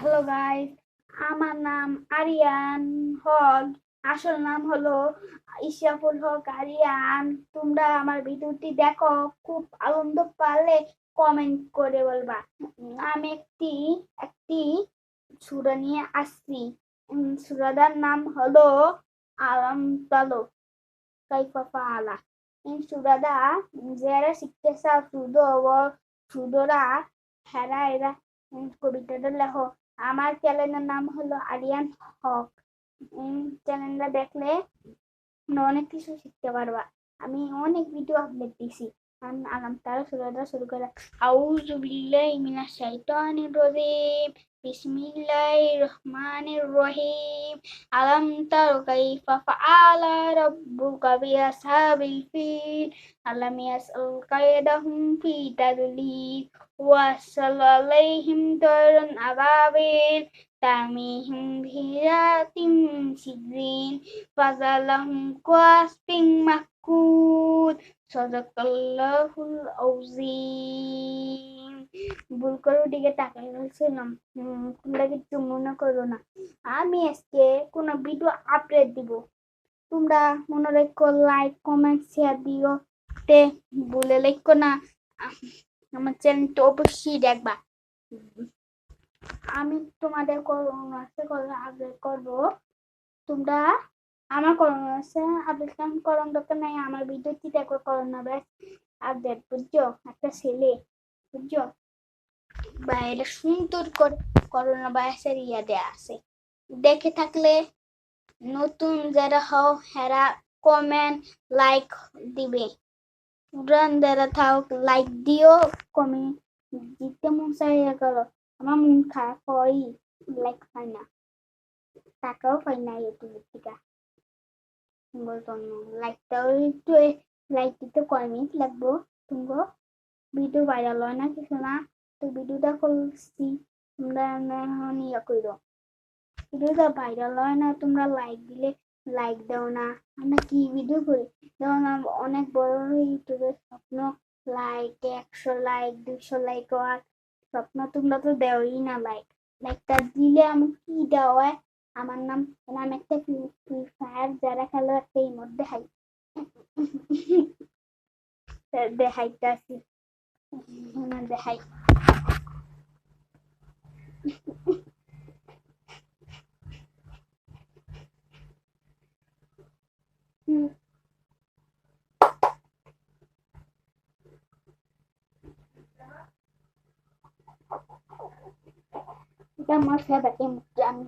Hello guys, আমার নাম আরিয়ান হক। আসল নাম হলো ইশরাফুল হক আরিয়ান। তোমরা আমার ভিডিওটি দেখো, খুব আনন্দ পালে কমেন্ট করে বলবা। আমি একটি একটি সূরা নিয়ে আসছি। সূরাটার নাম হলো আলাম তালো কাইফা ফাআলা। এই সূরাটা যারা শিখতে চাও শুধুরা হেরা এরা কবিতাটা লেখো। আমার চ্যানেলের নাম হলো আরিয়ান হক। চ্যানেলটা দেখলে তোমরা অনেক কিছু শিখতে পারবা। আমি অনেক ভিডিও আপলোড দিছি। আলাম তারা শুরু করে আউযু বিল্লাহি মিনাশ শাইতানির রাজিম বিসমিল্লাহির রহমানির রহিম আলাম তারা কাইফা ফাআলা রাব্বুকা বিআসহাবিল ফিল আলাম ইয়াসআল কায়দাহুম ফি তাদলিল ওয়াসাল আলাইহিম তায়রান আবাবিল তারমিহিম বিহিরাতিম সিজিল ফাজালাহুম কাসফিন মাকুল সাদাকাল্লাহুল আযীম। ভুল করে ওদিকে তাকাই বলছিলাম। তোমরা কিছু মনে করো না। আমি আজকে কোনো ভিডিও আপলোড দিব। তোমরা মনে রেখো, লাইক কমেন্ট শেয়ার দিও। তে ভুলে লেখো না। আমার চ্যানেলটা অবশ্যই দেখবা। আমি তোমাদের আপডেট করবো। তোমরা আমার করোনা আছে আপডেট করণ দরকার নাই। আমার ভিডিওটি দেখো, করোনা ব্যাস আপডেট, বুঝছো? একটা ছেলে, বুঝছো? বা এটা সুন্দর করে করোনা ভাইরাসের ইয়া দেয়া আছে। দেখে থাকলে নতুন যারা হও হেরা কমেন্ট লাইক দিবে। পুরান যারা থাক লাইক দিও, কমেন্ট দিতে মন চাই করো। আমার মন খারাপ হয়, লাইক পাই না, টাকাও পাই না ইউটিউব থেকে। বলতো লাইকটাও একটু, লাইক দিতে কয় মিনিট লাগবো? তুমগো ভিডিও ভাইরাল হয় না কিছু না, তো ভিডিওটা করছি। তোমরা এখন ইয়া করো, ভিডিওটা ভাইরাল হয় না, তোমরা লাইক দিলে লাইক দাও না। আমরা কি ভিডিও করি? যেমন অনেক বড় ইউটিউবের স্বপ্ন, লাইক 100 লাইক 200 লাইক হওয়ার স্বপ্ন। তোমরা তো দেওই না লাইক। লাইকটা দিলে আমি কি দেওয়া? আমার নাম নাম একটা ফ্রি ফায়ার যারা খেলো একটা ইমোট দেখাই। দেখাইতাছি, দেখাই। এটা আমার ফেভারিট ইমোট। আমি